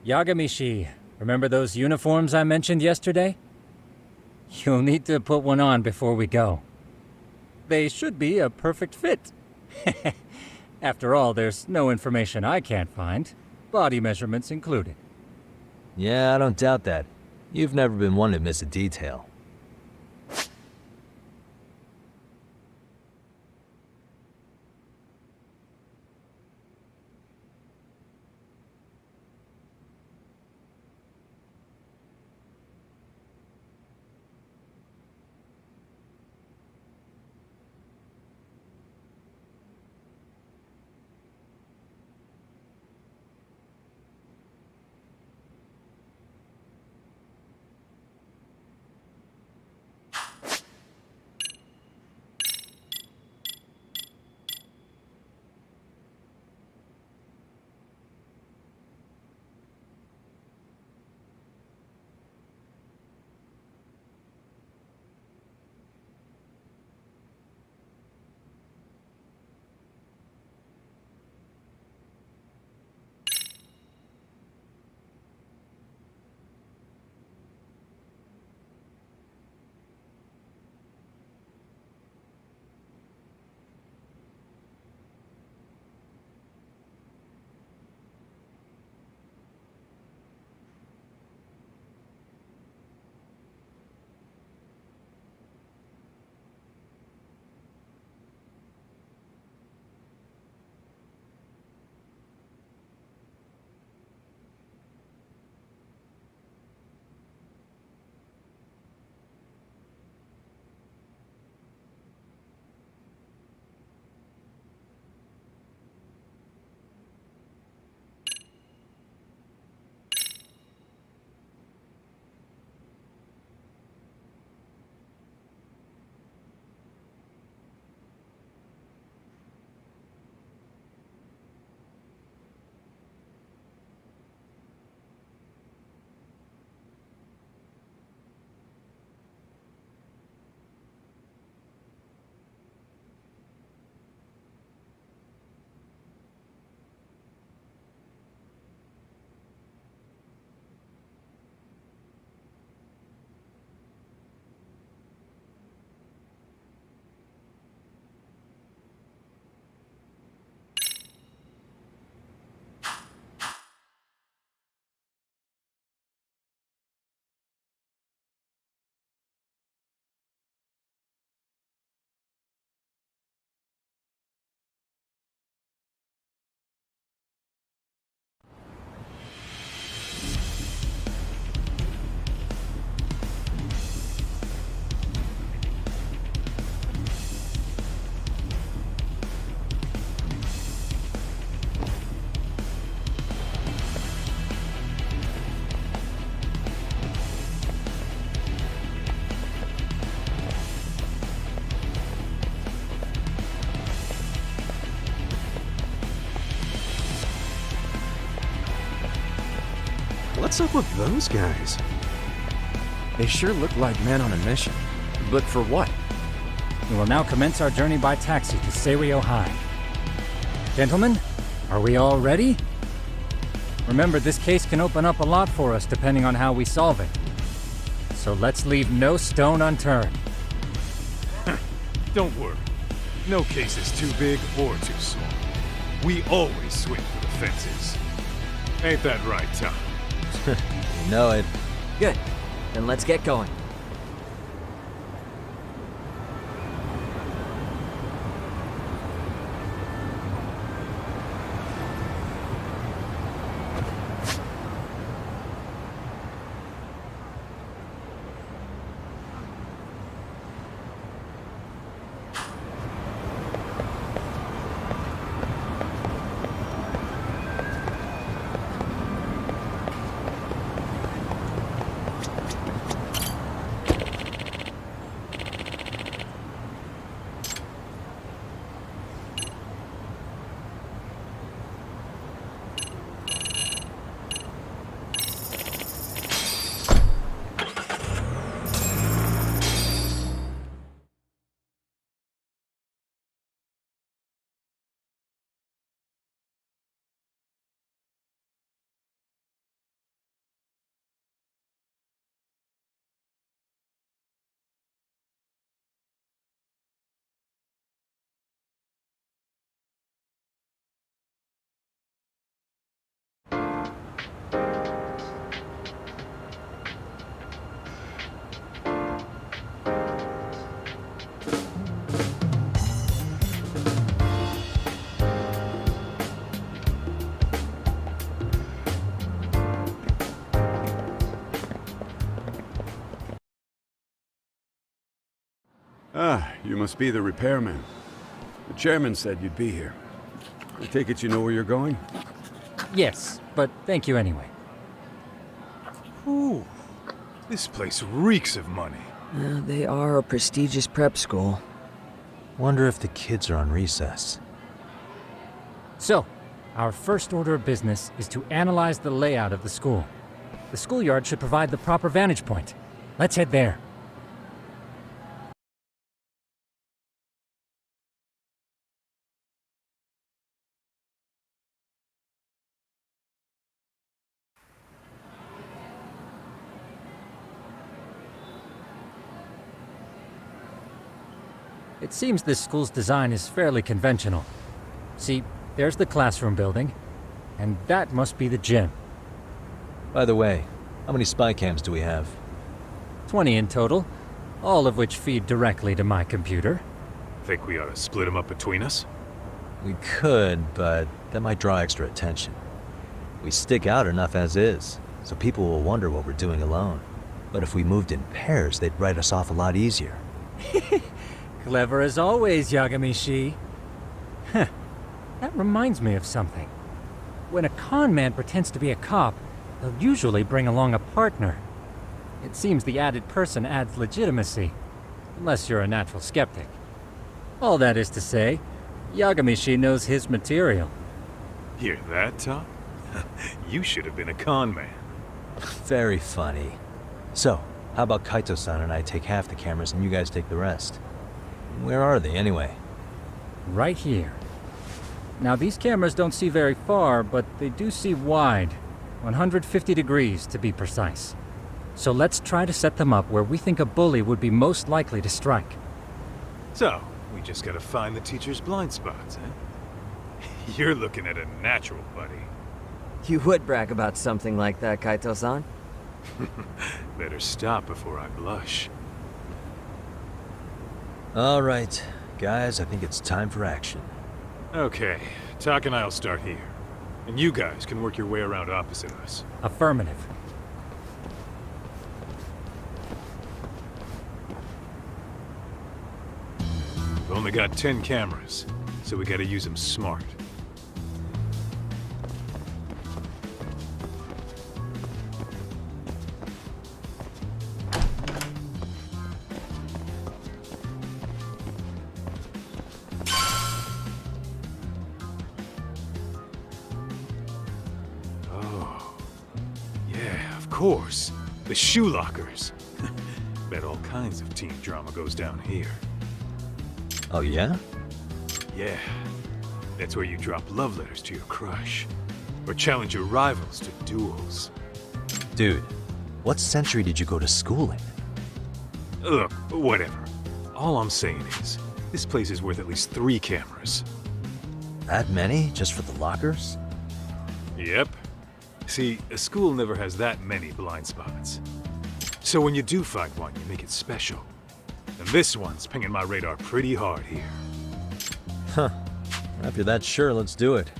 Yagamishi, remember those uniforms I mentioned yesterday? You'll need to put one on before we go. They should be a perfect fit. After all, there's no information I can't find, body measurements included. Yeah, I don't doubt that. You've never been one to miss a detail. What's up with those guys? They sure look like men on a mission. But for what? We will now commence our journey by taxi to Seiryo High. Gentlemen, are we all ready? Remember, this case can open up a lot for us depending on how we solve it. So let's leave no stone unturned. Don't worry. No case is too big or too small. We always swing for the fences. Ain't that right, Tom? You know it. Good. Then let's get going. Ah, you must be the repairman. The chairman said you'd be here. I take it you know where you're going? Yes, but thank you anyway. Ooh, this place reeks of money. They are a prestigious prep school. Wonder if the kids are on recess. So, our first order of business is to analyze the layout of the school. The schoolyard should provide the proper vantage point. Let's head there. It seems this school's design is fairly conventional. See, there's the classroom building, and that must be the gym. By the way, how many spy cams do we have? 20 in total, all of which feed directly to my computer. Think we ought to split them up between us? We could, but that might draw extra attention. We stick out enough as is, so people will wonder what we're doing alone. But if we moved in pairs, they'd write us off a lot easier. Clever as always, Yagami-shi. Huh. That reminds me of something. When a con man pretends to be a cop, they'll usually bring along a partner. It seems the added person adds legitimacy, unless you're a natural skeptic. All that is to say, Yagami-shi knows his material. Hear that, Tom? You should have been a con man. Very funny. So, how about Kaito-san and I take half the cameras and you guys take the rest? Where are they, anyway? Right here. Now, these cameras don't see very far, but they do see wide. 150 degrees, to be precise. So let's try to set them up where we think a bully would be most likely to strike. So, we just gotta find the teacher's blind spots, eh? You're looking at a natural, buddy. You would brag about something like that, Kaito-san. Better stop before I blush. All right, guys, I think it's time for action. Okay, Tak and I'll start here. And you guys can work your way around opposite us. Affirmative. We've only got 10 cameras, so we gotta use them smart. Of course, the shoe lockers. Bet all kinds of teen drama goes down here. Oh, yeah? Yeah, that's where you drop love letters to your crush. Or challenge your rivals to duels. Dude, what century did you go to school in? Look, whatever. All I'm saying is, this place is worth at least 3 cameras. That many, just for the lockers? Yep. See, a school never has that many blind spots. So when you do find one, you make it special. And this one's pinging my radar pretty hard here. Huh. If you're that sure, let's do it.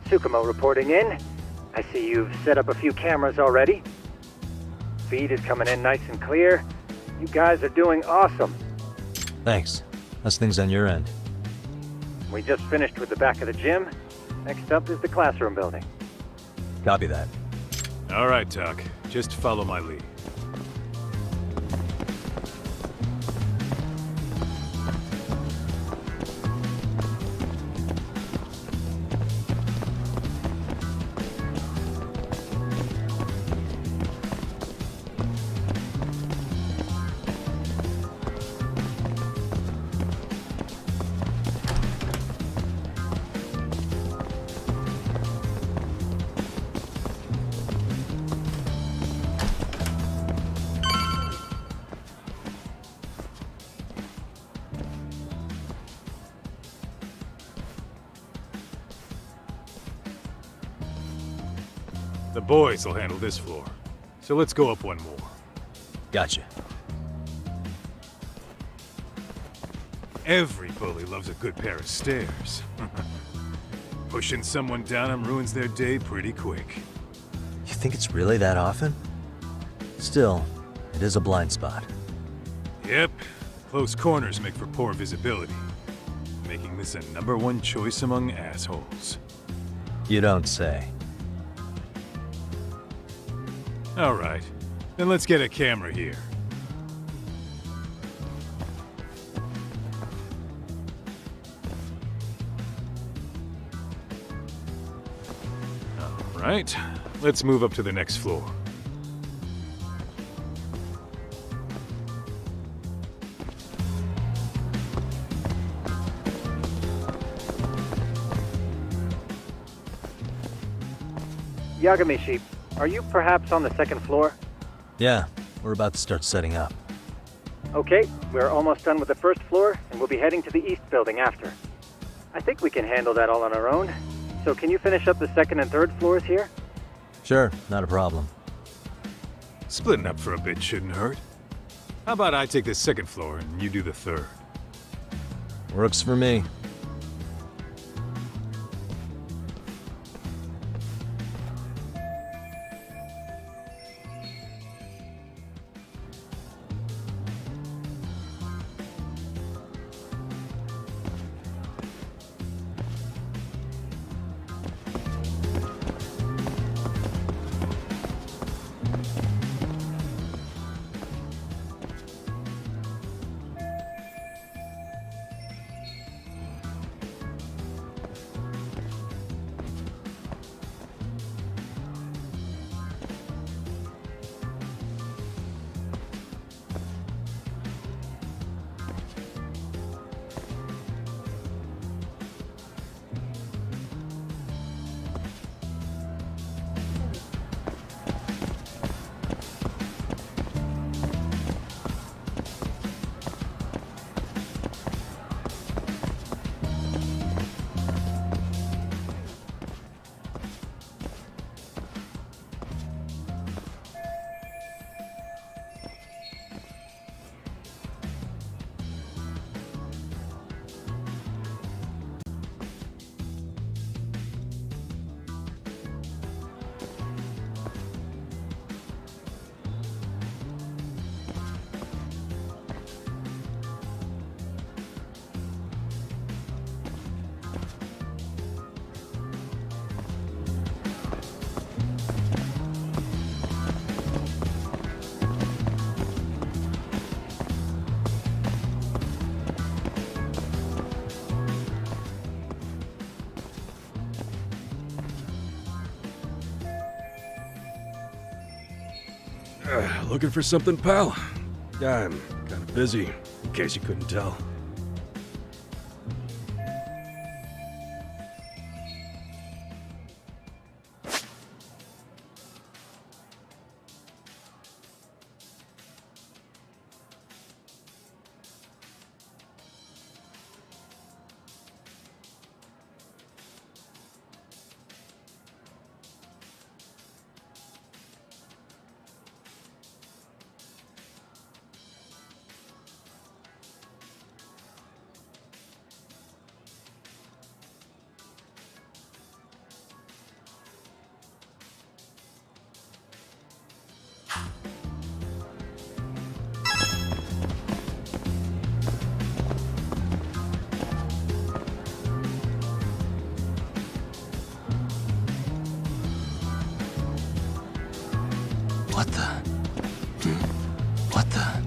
Tsukumo reporting in. I see you've set up a few cameras already. Feed is coming in nice and clear. You guys are doing awesome. Thanks. How's things on your end? We just finished with the back of the gym. Next up is the classroom building. Copy that. All right, Tak. Just follow my lead. The boys will handle this floor. So let's go up one more. Gotcha. Every bully loves a good pair of stairs. Pushing someone down 'em ruins their day pretty quick. You think it's really that often? Still, it is a blind spot. Yep, close corners make for poor visibility, making this a #1 choice among assholes. You don't say. Alright, then let's get a camera here. Alright, let's move up to the next floor. Yagami-shi, are you perhaps on the second floor? Yeah, we're about to start setting up. Okay, we're almost done with the first floor, and we'll be heading to the east building after. I think we can handle that all on our own. So can you finish up the second and third floors here? Sure, not a problem. Splitting up for a bit shouldn't hurt. How about I take the second floor and you do the third? Works for me. Looking for something, pal? Yeah, I'm kind of busy, in case you couldn't tell. What the? What the?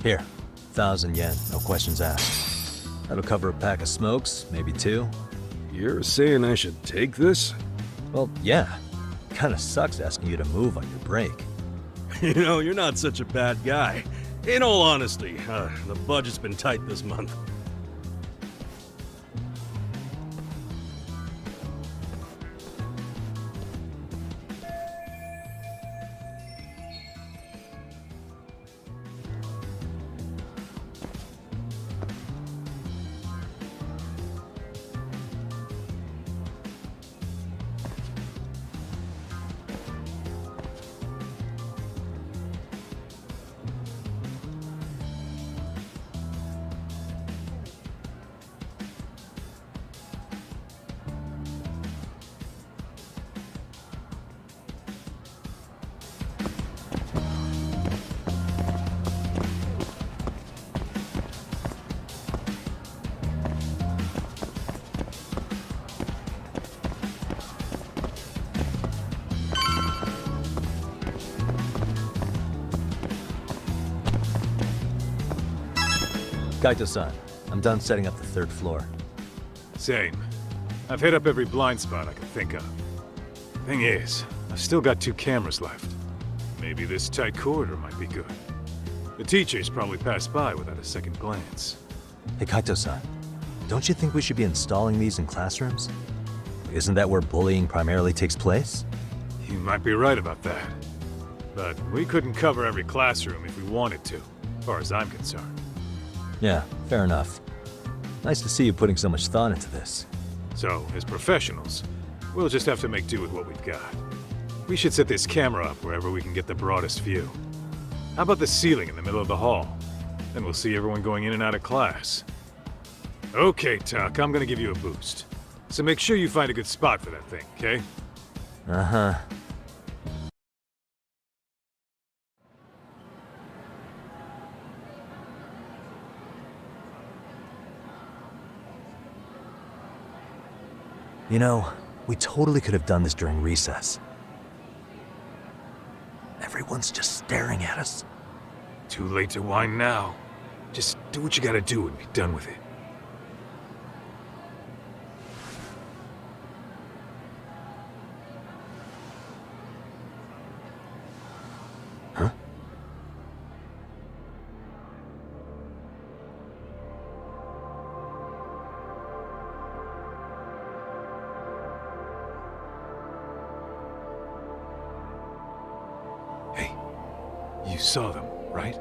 Here, 1,000 yen, no questions asked. That'll cover a pack of smokes, maybe 2. You're saying I should take this? Well, yeah. Kinda sucks asking you to move on your break. You know, you're not such a bad guy. In all honesty, the budget's been tight this month. Kaito-san, I'm done setting up the third floor. Same. I've hit up every blind spot I can think of. Thing is, I've still got 2 cameras left. Maybe this tight corridor might be good. The teachers probably passed by without a second glance. Hey Kaito-san, don't you think we should be installing these in classrooms? Isn't that where bullying primarily takes place? You might be right about that. But we couldn't cover every classroom if we wanted to, as far as I'm concerned. Yeah, fair enough. Nice to see you putting so much thought into this. So, as professionals, we'll just have to make do with what we've got. We should set this camera up wherever we can get the broadest view. How about the ceiling in the middle of the hall? Then we'll see everyone going in and out of class. Okay, Tuck, I'm gonna give you a boost. So make sure you find a good spot for that thing, okay? Uh-huh. You know, we totally could have done this during recess. Everyone's just staring at us. Too late to whine now. Just do what you gotta do and be done with it. Huh? Hey, you saw them, right?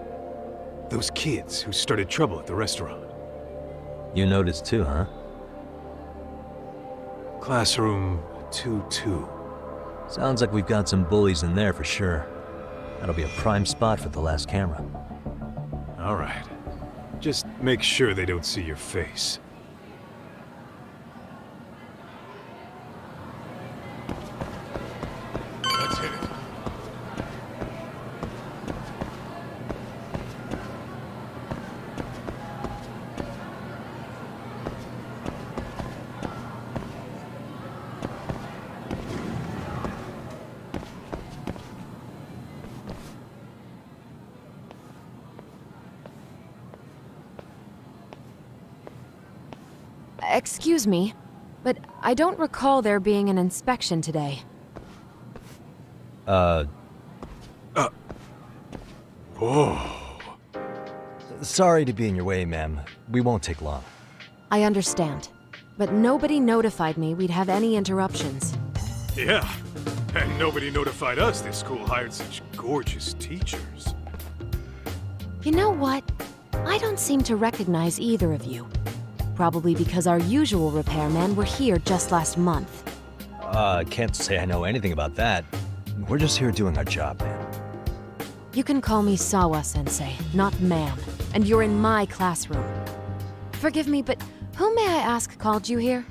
Those kids who started trouble at the restaurant. You noticed too, huh? Classroom 2-2. Sounds like we've got some bullies in there for sure. That'll be a prime spot for the last camera. All right. Just make sure they don't see your face. Let's hit it. Excuse me, but I don't recall there being an inspection today. Oh. Sorry to be in your way, ma'am. We won't take long. I understand, but nobody notified me we'd have any interruptions. Yeah. And nobody notified us this school hired such gorgeous teachers. You know what? I don't seem to recognize either of you. Probably because our usual repairmen were here just last month. Can't say I know anything about that. We're just here doing our job, man. You can call me Sawa-sensei, not ma'am, and you're in my classroom. Forgive me, but who may I ask called you here?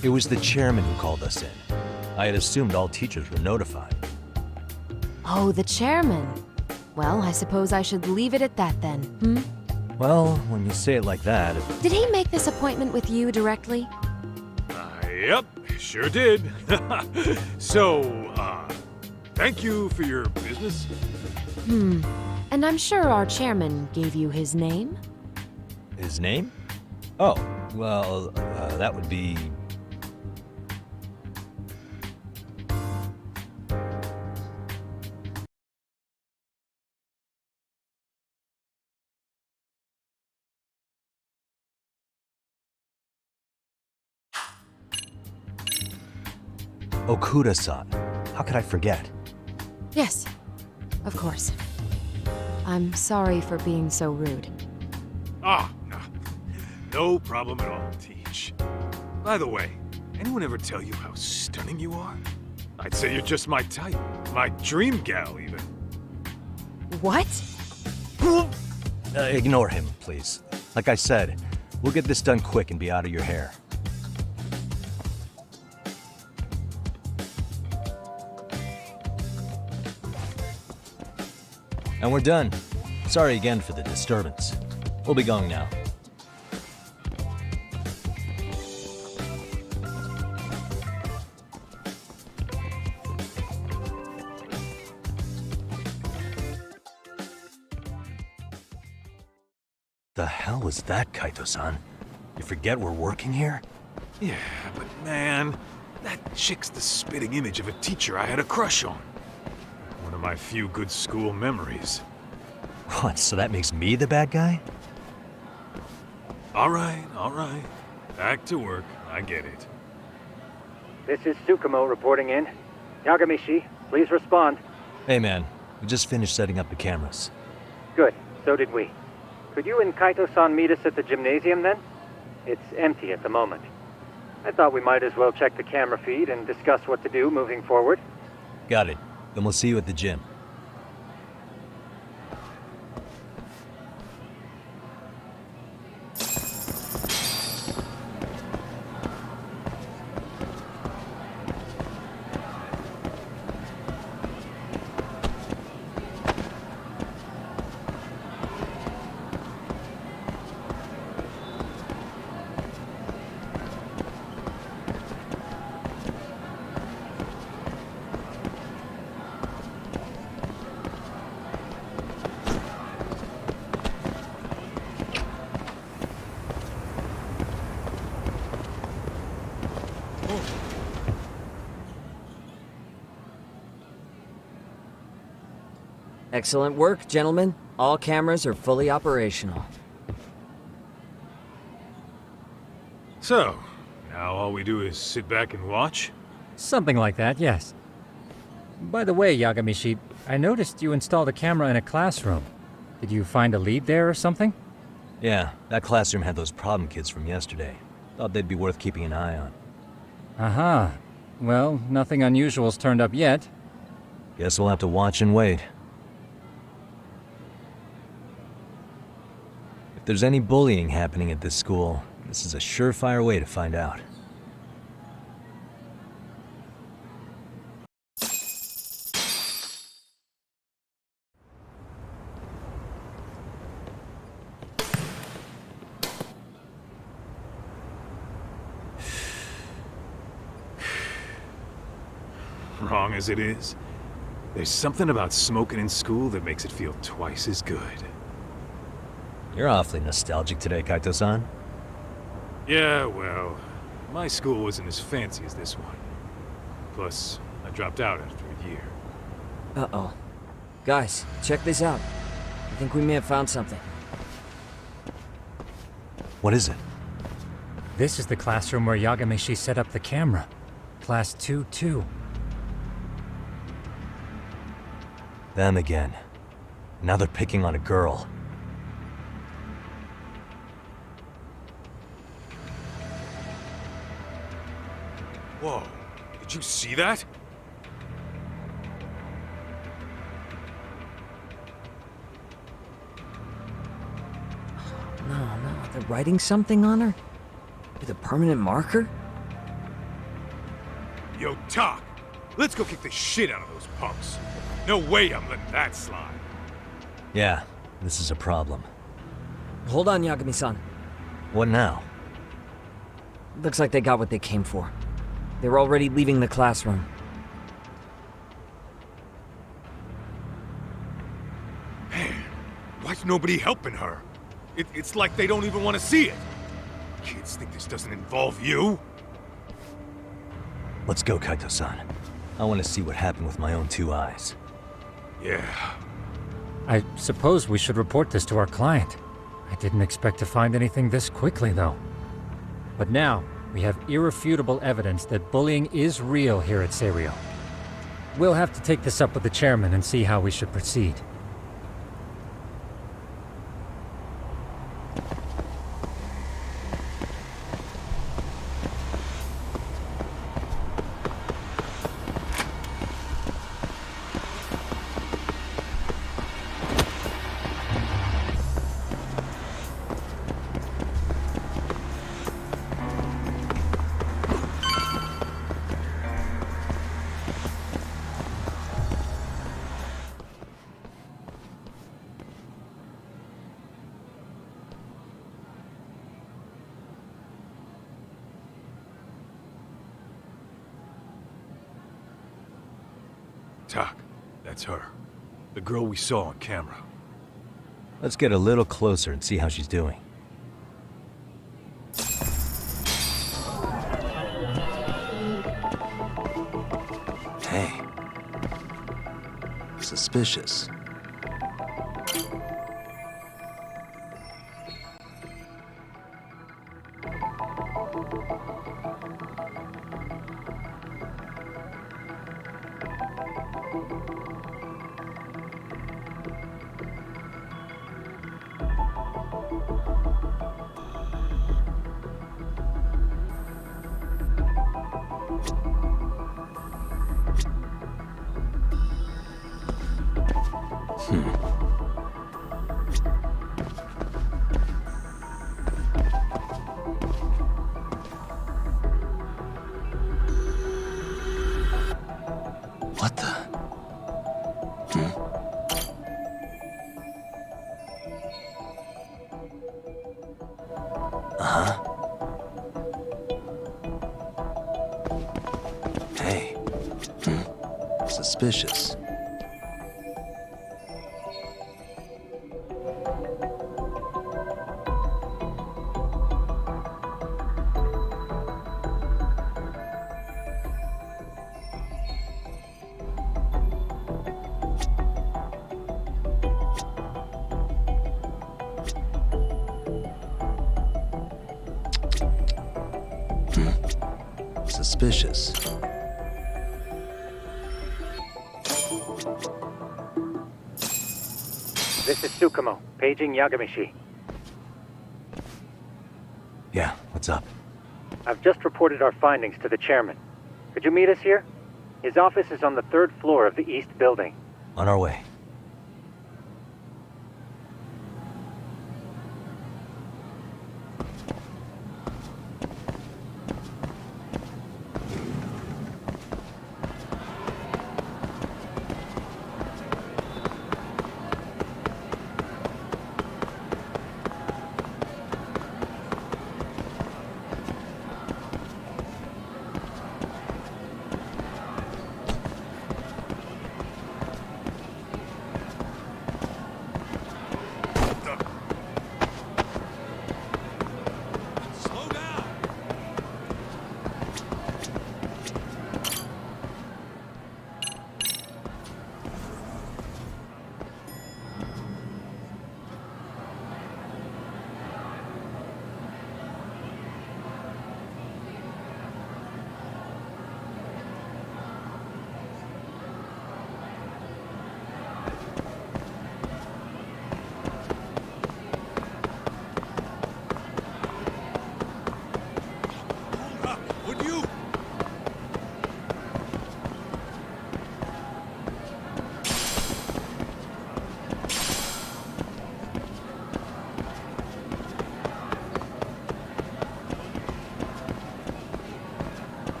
It was the chairman who called us in. I had assumed all teachers were notified. Oh, the chairman. Well, I suppose I should leave it at that then, hmm? Well, when you say it like that, Did he make this appointment with you directly? Yep, sure did. So, thank you for your business. And I'm sure our chairman gave you his name? his name? Oh, well, that would be... Okuda-san. How could I forget? Yes, of course. I'm sorry for being so rude. Ah, no problem at all, Teach. By the way, anyone ever tell you how stunning you are? I'd say you're just my type. My dream gal, even. What? Ignore him, please. Like I said, we'll get this done quick and be out of your hair. And we're done. Sorry again for the disturbance. We'll be going now. The hell was that, Kaito-san? You forget we're working here? Yeah, but man, that chick's the spitting image of a teacher I had a crush on. One of my few good school memories. What, so that makes me the bad guy? All right. Back to work. I get it. This is Tsukumo reporting in. Yagamishi, please respond. Hey man, we just finished setting up the cameras. Good, so did we. Could you and Kaito-san meet us at the gymnasium then? It's empty at the moment. I thought we might as well check the camera feed and discuss what to do moving forward. Got it. Then we'll see you at the gym. Excellent work, gentlemen. All cameras are fully operational. So, now all we do is sit back and watch? Something like that, yes. By the way, Yagamishi, I noticed you installed a camera in a classroom. Did you find a lead there or something? Yeah, that classroom had those problem kids from yesterday. Thought they'd be worth keeping an eye on. Aha. Well, nothing unusual's turned up yet. Guess we'll have to watch and wait. If there's any bullying happening at this school, this is a surefire way to find out. Wrong as it is, there's something about smoking in school that makes it feel twice as good. You're awfully nostalgic today, Kaito-san. Yeah, well, my school wasn't as fancy as this one. Plus, I dropped out after a year. Uh-oh. Guys, check this out. I think we may have found something. What is it? This is the classroom where Yagamishi set up the camera. Class 2-2. Them again. Now they're picking on a girl. Whoa, did you see that? No, they're writing something on her? With a permanent marker? Yo, Talk, let's go kick the shit out of those punks. No way I'm letting that slide. Yeah, this is a problem. Hold on, Yagami-san. What now? Looks like they got what they came for. They were already leaving the classroom. Man, why's nobody helping her? It's like they don't even want to see it. Kids think this doesn't involve you? Let's go, Kaito-san. I want to see what happened with my own 2 eyes. Yeah. I suppose we should report this to our client. I didn't expect to find anything this quickly, though. But now, we have irrefutable evidence that bullying is real here at Serio. We'll have to take this up with the chairman and see how we should proceed. Talk, that's her. The girl we saw on camera. Let's get a little closer and see how she's doing. Hey. Suspicious. What the? Uh-huh. Hey. Suspicious. Suspicious. This is Tsukumo, paging Yagamishi. Yeah, what's up? I've just reported our findings to the chairman. Could you meet us here? His office is on the 3rd floor of the East Building. On our way.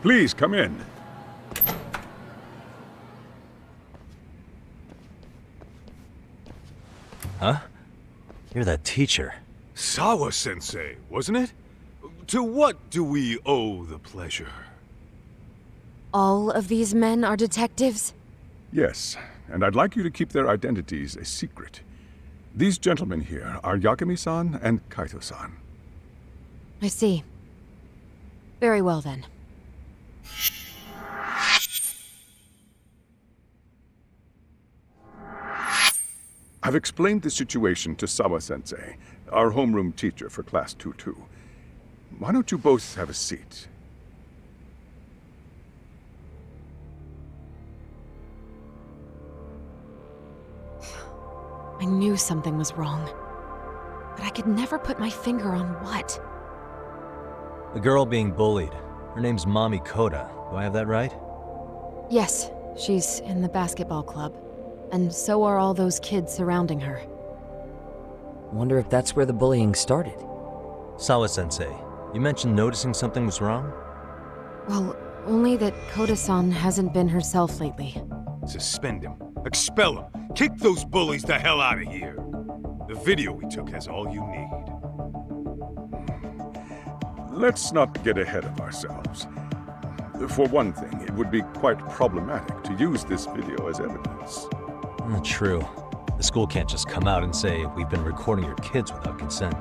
Please, come in. Huh? You're that teacher. Sawa-sensei, wasn't it? To what do we owe the pleasure? All of these men are detectives? Yes, and I'd like you to keep their identities a secret. These gentlemen here are Yagami-san and Kaito-san. I see. Very well then. I've explained the situation to Sawa-sensei, our homeroom teacher for Class 2-2. Why don't you both have a seat? I knew something was wrong. But I could never put my finger on what. The girl being bullied. Her name's Mami Koda. Do I have that right? Yes, she's in the basketball club. And so are all those kids surrounding her. Wonder if that's where the bullying started. Sawa-sensei, you mentioned noticing something was wrong? Well, only that Koda-san hasn't been herself lately. Suspend him. Expel him. Kick those bullies the hell out of here. The video we took has all you need. Let's not get ahead of ourselves. For one thing, it would be quite problematic to use this video as evidence. True. The school can't just come out and say, we've been recording your kids without consent.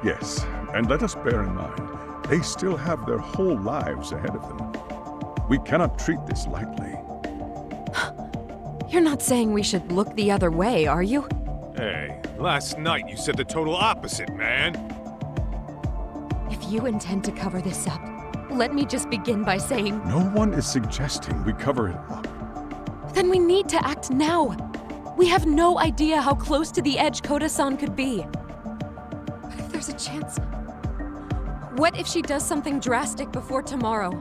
Yes, and let us bear in mind, they still have their whole lives ahead of them. We cannot treat this lightly. You're not saying we should look the other way, are you? Hey, last night you said the total opposite, man. If you intend to cover this up, let me just begin by saying... No one is suggesting we cover it up. Then we need to act now. We have no idea how close to the edge Koda-san could be. What if there's a chance? What if she does something drastic before tomorrow?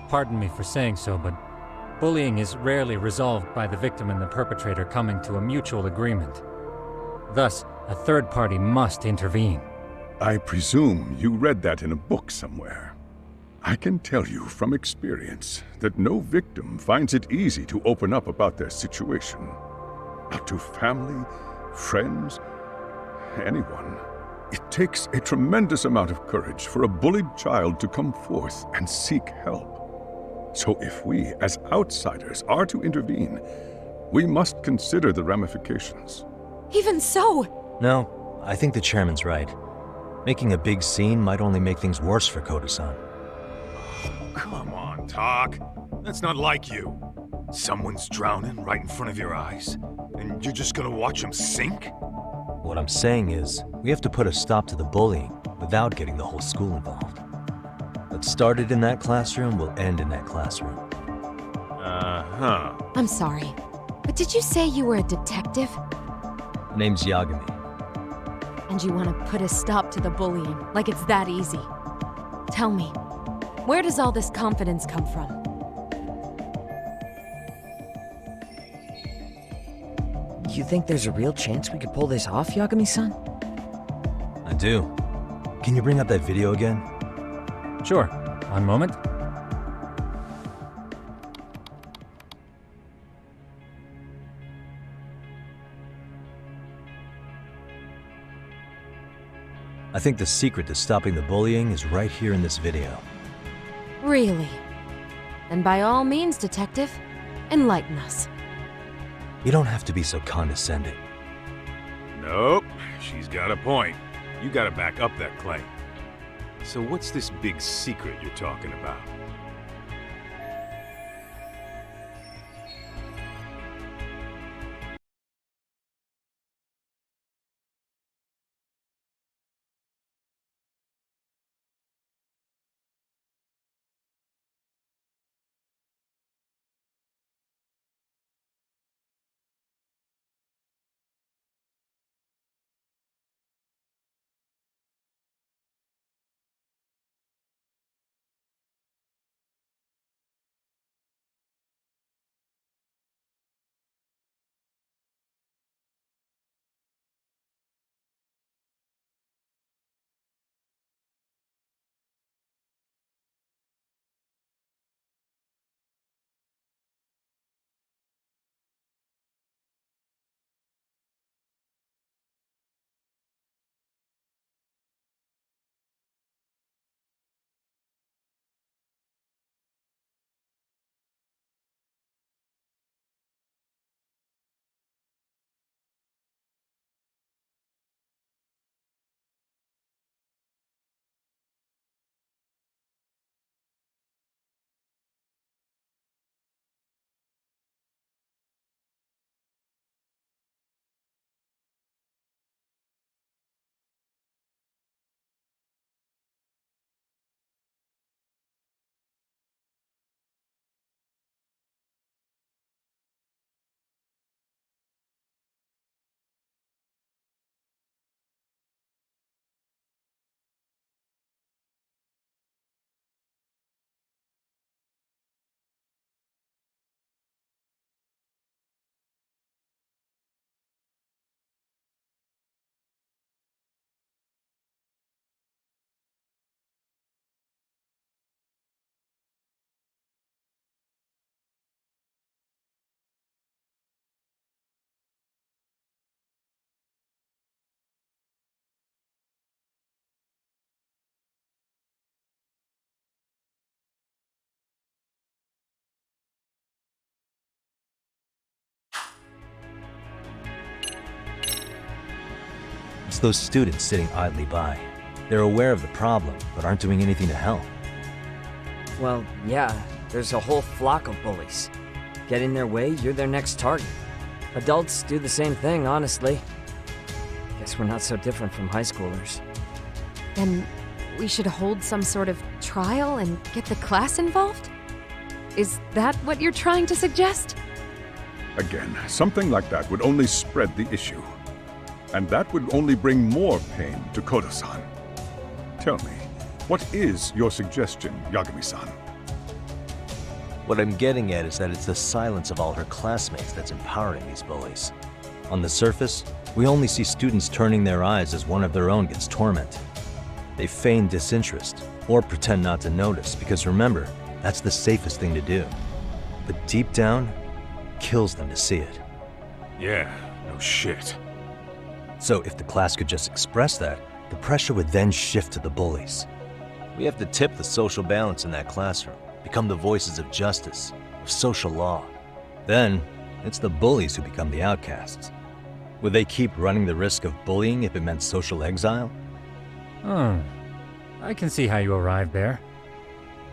Pardon me for saying so, but bullying is rarely resolved by the victim and the perpetrator coming to a mutual agreement. Thus, a third party must intervene. I presume you read that in a book somewhere. I can tell you from experience that no victim finds it easy to open up about their situation. Not to family, friends, anyone. It takes a tremendous amount of courage for a bullied child to come forth and seek help. So if we, as outsiders, are to intervene, we must consider the ramifications. Even so! No, I think the chairman's right. Making a big scene might only make things worse for Koda-san. Come on, Talk. That's not like you. Someone's drowning right in front of your eyes, and you're just gonna watch him sink? What I'm saying is, we have to put a stop to the bullying without getting the whole school involved. What started in that classroom will end in that classroom. Uh-huh. I'm sorry, but did you say you were a detective? Her name's Yagami. And you want to put a stop to the bullying, like it's that easy. Tell me, where does all this confidence come from? You think there's a real chance we could pull this off, Yagami-san? I do. Can you bring up that video again? Sure. One moment. I think the secret to stopping the bullying is right here in this video. Really? Then by all means, detective, enlighten us. You don't have to be so condescending. Nope, she's got a point. You gotta back up that claim. So what's this big secret you're talking about? It's those students sitting idly by. They're aware of the problem, but aren't doing anything to help. Well, yeah, there's a whole flock of bullies. Get in their way, you're their next target. Adults do the same thing, honestly. Guess we're not so different from high schoolers. Then we should hold some sort of trial and get the class involved? Is that what you're trying to suggest? Again, something like that would only spread the issue. And that would only bring more pain to Kodo-san. Tell me, what is your suggestion, Yagami-san? What I'm getting at is that it's the silence of all her classmates that's empowering these bullies. On the surface, we only see students turning their eyes as one of their own gets tormented. They feign disinterest, or pretend not to notice, because remember, that's the safest thing to do. But deep down, it kills them to see it. Yeah, no shit. So if the class could just express that, the pressure would then shift to the bullies. We have to tip the social balance in that classroom, become the voices of justice, of social law. Then, it's the bullies who become the outcasts. Would they keep running the risk of bullying if it meant social exile? I can see how you arrived there.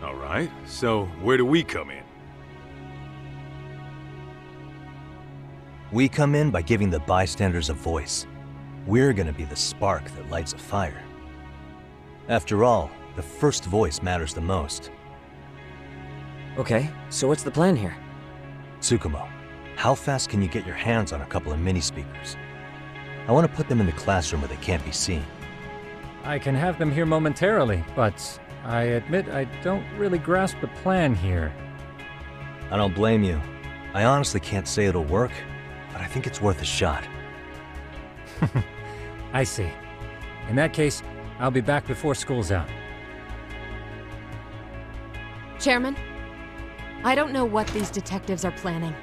All right, so where do we come in? We come in by giving the bystanders a voice. We're gonna be the spark that lights a fire. After all, the first voice matters the most. Okay, so what's the plan here? Tsukumo, how fast can you get your hands on a couple of mini speakers? I want to put them in the classroom where they can't be seen. I can have them here momentarily, but I admit I don't really grasp the plan here. I don't blame you. I honestly can't say it'll work, but I think it's worth a shot. I see. In that case, I'll be back before school's out. Chairman, I don't know what these detectives are planning,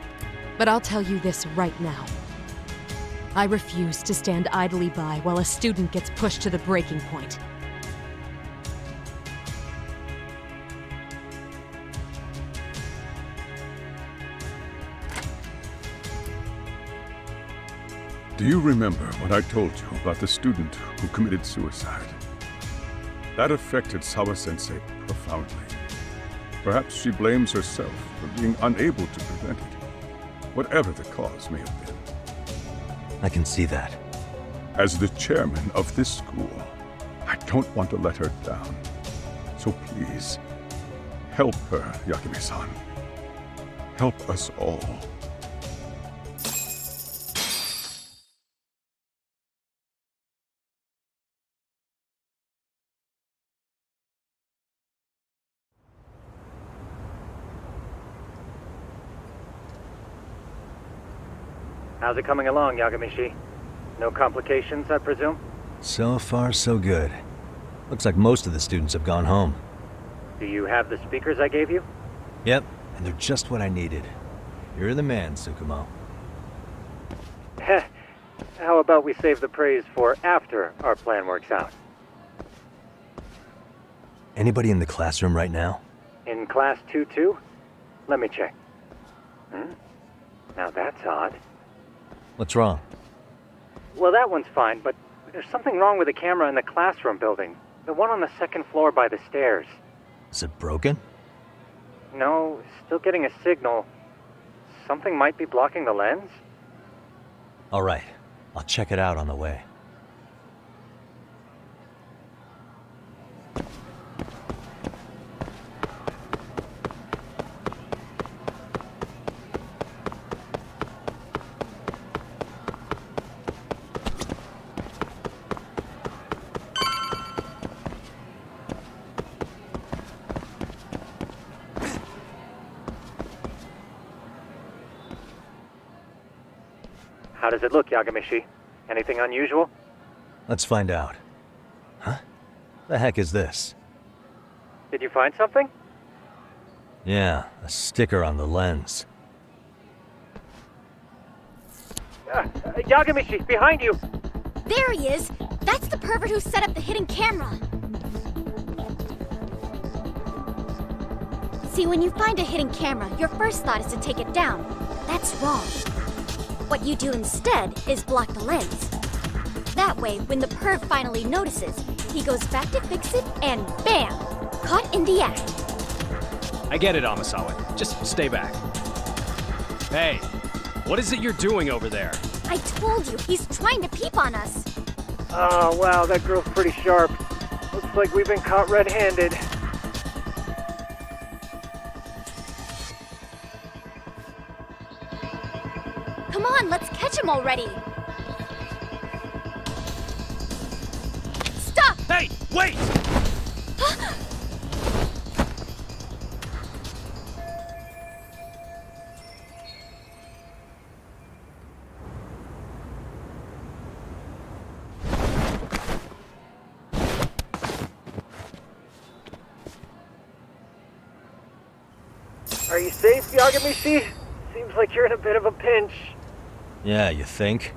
but I'll tell you this right now. I refuse to stand idly by while a student gets pushed to the breaking point. Do you remember what I told you about the student who committed suicide? That affected Sawa-sensei profoundly. Perhaps she blames herself for being unable to prevent it, whatever the cause may have been. I can see that. As the chairman of this school, I don't want to let her down. So please, help her, Yagami-san. Help us all. How's it coming along, Yagamishi? No complications, I presume? So far, so good. Looks like most of the students have gone home. Do you have the speakers I gave you? Yep, and they're just what I needed. You're the man, Tsukumo. Heh. How about we save the praise for after our plan works out? Anybody in the classroom right now? In class 2-2? Let me check. Now that's odd. What's wrong? Well, that one's fine, but there's something wrong with the camera in the classroom building. The one on the second floor by the stairs. Is it broken? No, still getting a signal. Something might be blocking the lens? All right, I'll check it out on the way. How does it look, Yagamishi? Anything unusual? Let's find out. Huh? The heck is this? Did you find something? Yeah, a sticker on the lens. Yagamishi, behind you! There he is! That's the pervert who set up the hidden camera! See, when you find a hidden camera, your first thought is to take it down. That's wrong. What you do instead is block the lens. That way, when the perv finally notices, he goes back to fix it and bam! Caught in the act. I get it, Amasawa. Just stay back. Hey, what is it you're doing over there? I told you, he's trying to peep on us. Oh, wow, that girl's pretty sharp. Looks like we've been caught red-handed. Come on, let's catch him already. Stop! Hey, wait! Are you safe, Yagamishi? Seems like you're in a bit of a pinch. Yeah, you think?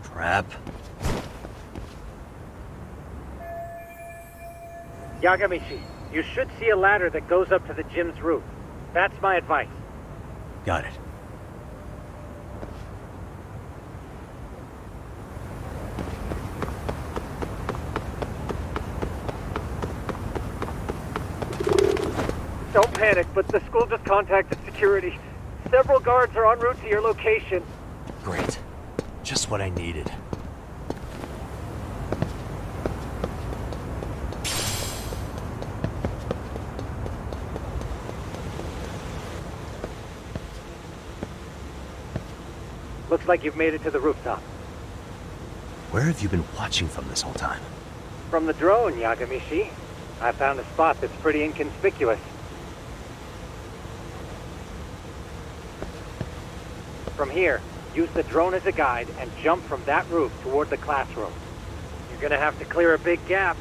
Crap. Yagamishi, you should see a ladder that goes up to the gym's roof. That's my advice. Got it. Don't panic, but the school just contacted security. Several guards are en route to your location. Great. Just what I needed. Looks like you've made it to the rooftop. Where have you been watching from this whole time? From the drone, Yagamishi. I found a spot that's pretty inconspicuous. From here, use the drone as a guide and jump from that roof toward the classroom. You're gonna have to clear a big gap.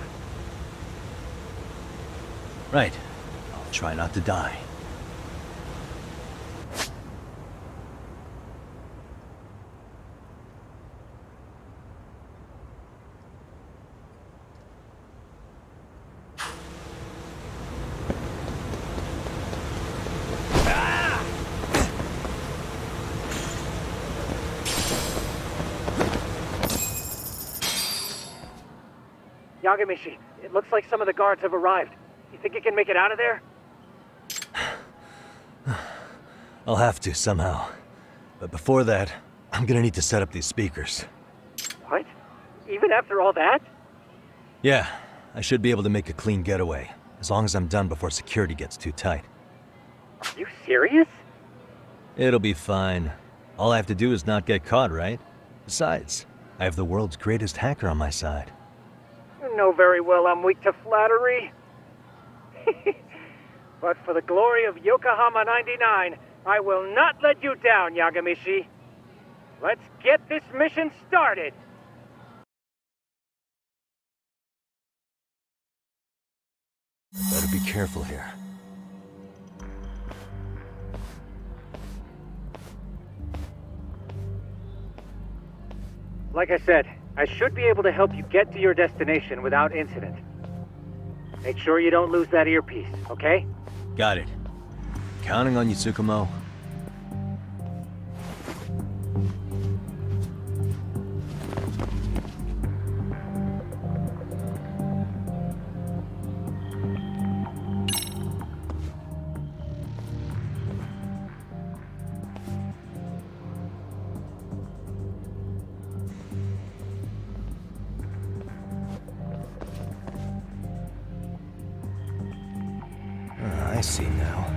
Right. I'll try not to die. Yagamishi, it looks like some of the guards have arrived. You think you can make it out of there? I'll have to, somehow. But before that, I'm gonna need to set up these speakers. What? Even after all that? Yeah, I should be able to make a clean getaway, as long as I'm done before security gets too tight. Are you serious? It'll be fine. All I have to do is not get caught, right? Besides, I have the world's greatest hacker on my side. You know very well I'm weak to flattery. But for the glory of Yokohama 99, I will not let you down, Yagamishi. Let's get this mission started! Better be careful here. Like I said, I should be able to help you get to your destination without incident. Make sure you don't lose that earpiece, okay? Got it. Counting on you, Tsukumo. see now.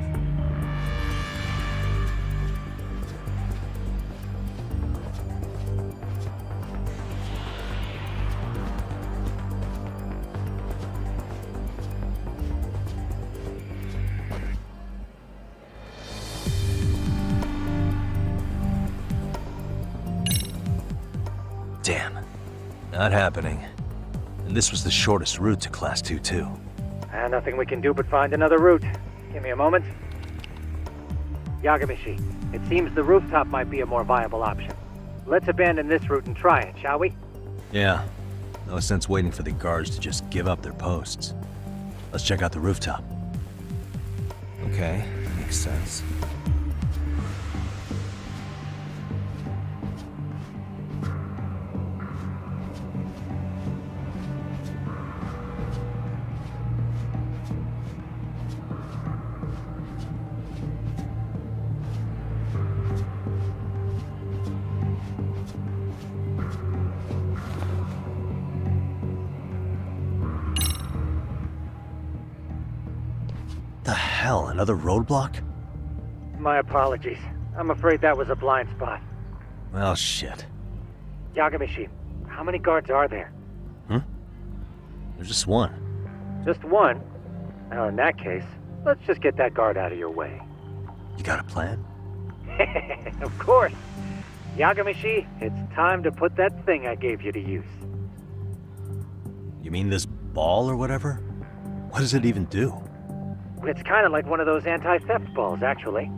Damn. Not happening. And this was the shortest route to Class 2 too. Nothing we can do but find another route. Give me a moment. Yagamishi, it seems the rooftop might be a more viable option. Let's abandon this route and try it, shall we? Yeah. No sense waiting for the guards to just give up their posts. Let's check out the rooftop. Okay, makes sense. The hell, another roadblock? My apologies. I'm afraid that was a blind spot. Well, shit. Yagamishi, how many guards are there? There's just one. Just one? Now, in that case, let's just get that guard out of your way. You got a plan? Of course. Yagamishi, it's time to put that thing I gave you to use. You mean this ball or whatever? What does it even do? It's kind of like one of those anti-theft balls, actually.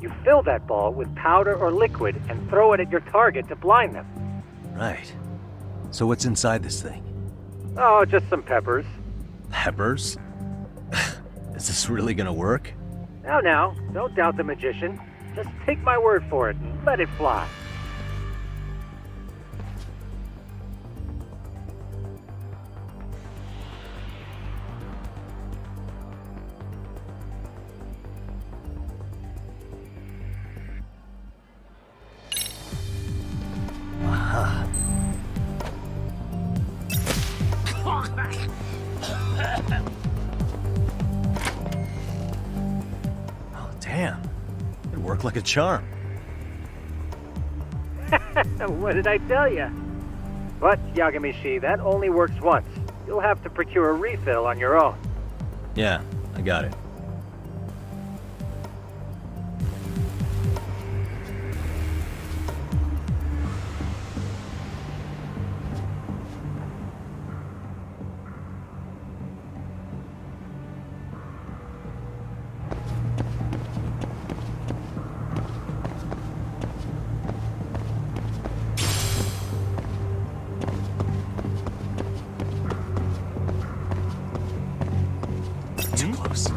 You fill that ball with powder or liquid and throw it at your target to blind them. Right. So what's inside this thing? Oh, just some peppers. Peppers? Is this really gonna work? Now, don't doubt the magician. Just take my word for it and let it fly. Aha. Oh, damn. It worked like a charm. What did I tell you? But, Yagamishi, that only works once. You'll have to procure a refill on your own. Yeah, I got it. Too close.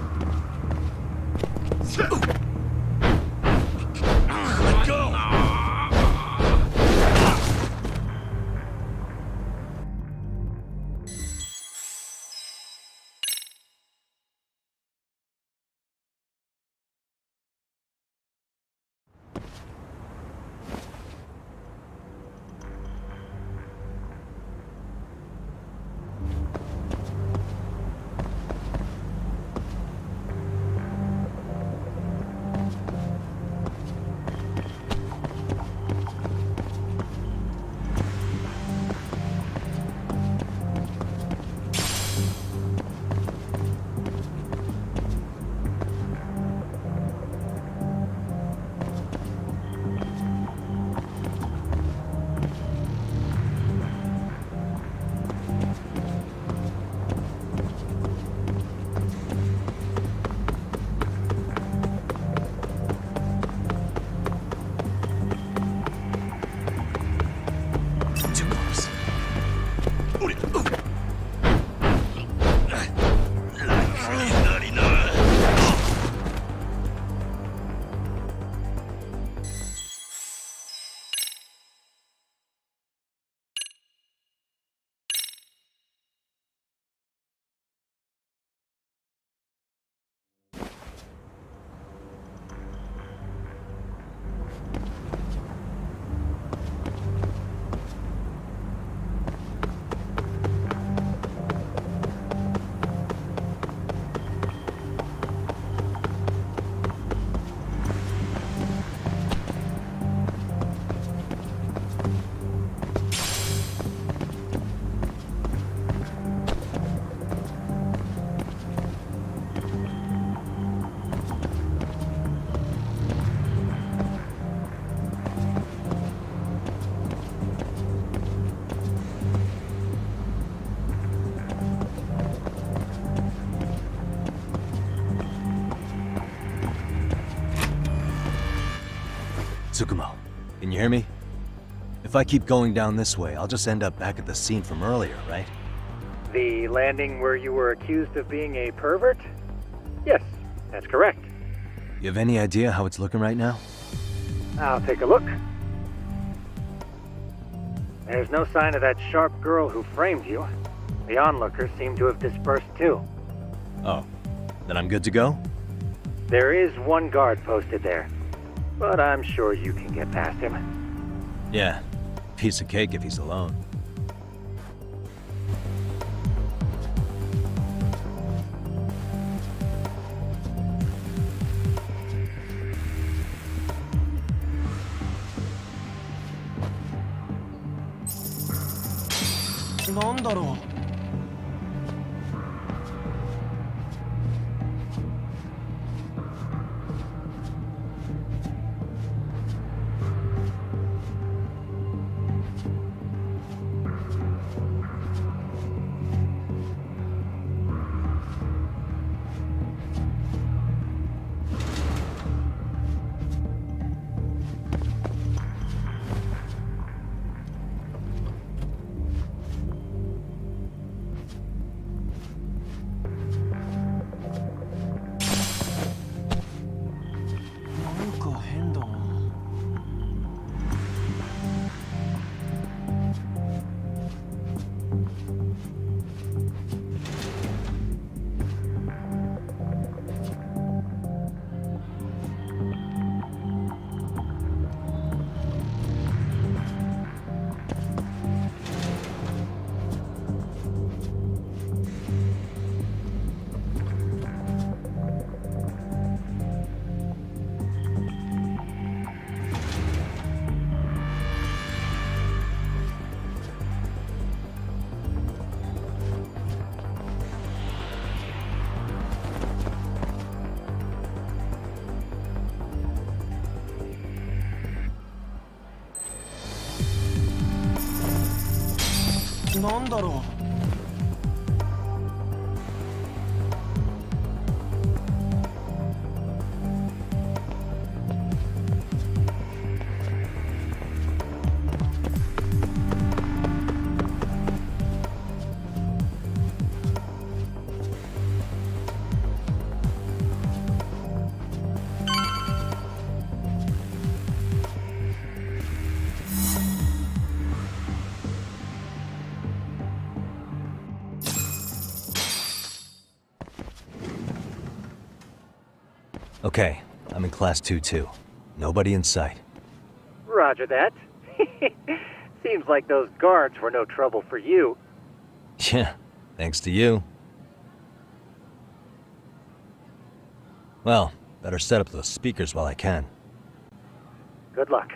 Tsukumo, can you hear me? If I keep going down this way, I'll just end up back at the scene from earlier, right? The landing where you were accused of being a pervert? Yes, that's correct. You have any idea how it's looking right now? I'll take a look. There's no sign of that sharp girl who framed you. The onlookers seem to have dispersed too. Oh, then I'm good to go? There is one guard posted there, but I'm sure you can get past him. Yeah, piece of cake if he's alone. Okay, I'm in Class 2-2. Nobody in sight. Roger that. Seems like those guards were no trouble for you. Yeah, thanks to you. Well, better set up those speakers while I can. Good luck.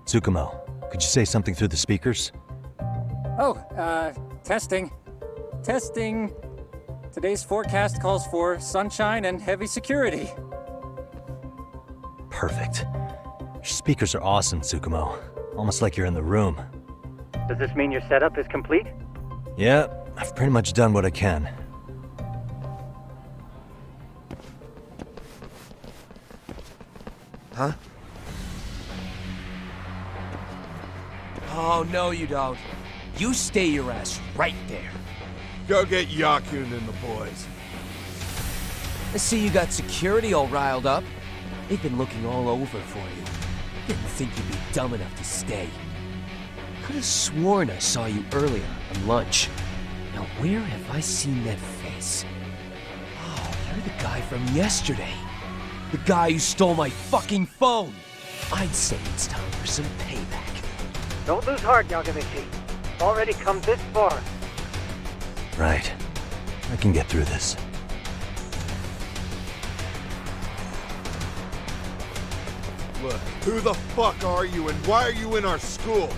Tsukumo, could you say something through the speakers? Oh, testing. Testing. Today's forecast calls for sunshine and heavy security. Perfect. Your speakers are awesome, Tsukumo. Almost like you're in the room. Does this mean your setup is complete? Yeah, I've pretty much done what I can. Huh? Oh, no you don't. You stay your ass right there. Go get Yakun and the boys. I see you got security all riled up. They've been looking all over for you. Didn't think you'd be dumb enough to stay. Could have sworn I saw you earlier on lunch. Now where have I seen that face? Oh, you're the guy from yesterday. The guy who stole my fucking phone. I'd say it's time for some payback. Don't lose heart, Yagamichi. Already come this far. Right. I can get through this. Look, who the fuck are you and why are you in our school?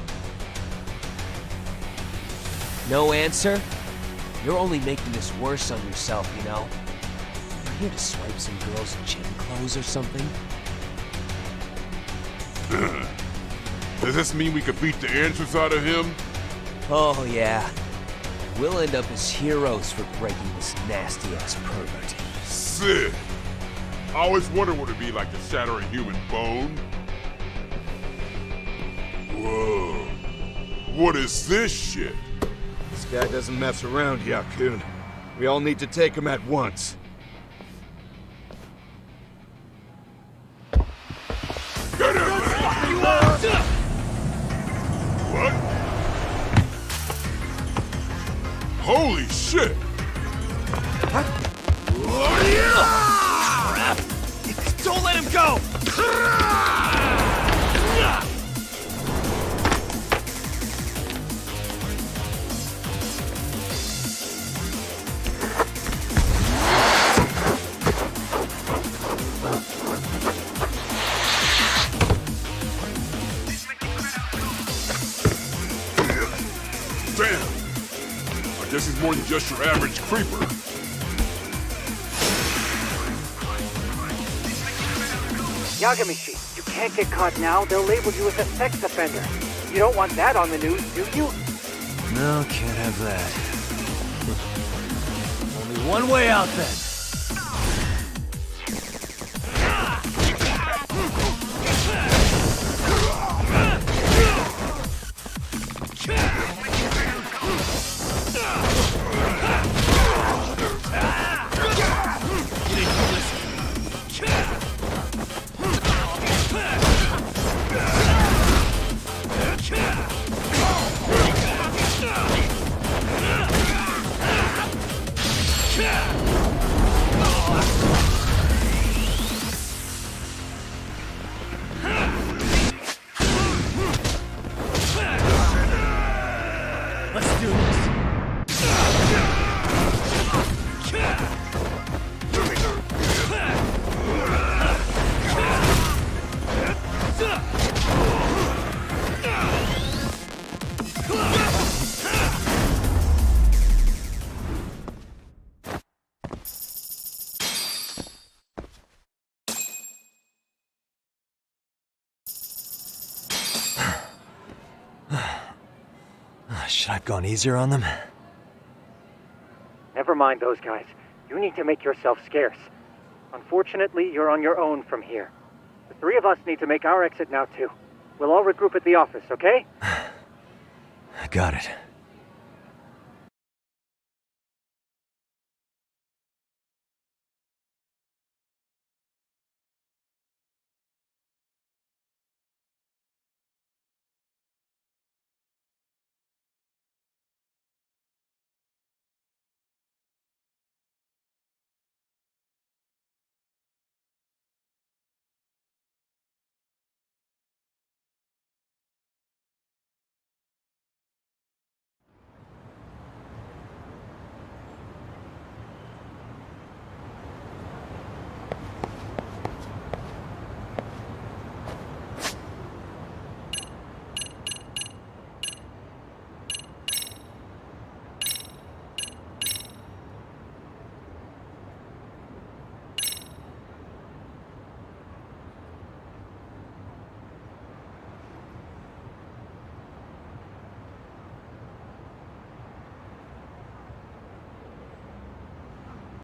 No answer? You're only making this worse on yourself, you know? You're here to swipe some girls in gym clothes or something? Does this mean we could beat the answers out of him? Oh, yeah. We'll end up as heroes for breaking this nasty-ass pervert. Sick. I always wondered what it'd be like to shatter a human bone. Whoa. What is this shit? This guy doesn't mess around, Yakun. We all need to take him at once. Get him! What? Holy shit! Don't let him go! Damn! I guess he's more than just your average creeper. Yagamishi, you can't get caught now. They'll label you as a sex offender. You don't want that on the news, do you? No, can't have that. Only one way out then. Let's do this. Should I have gone easier on them? Never mind those guys. You need to make yourself scarce. Unfortunately, you're on your own from here. The three of us need to make our exit now, too. We'll all regroup at the office, okay? Got it.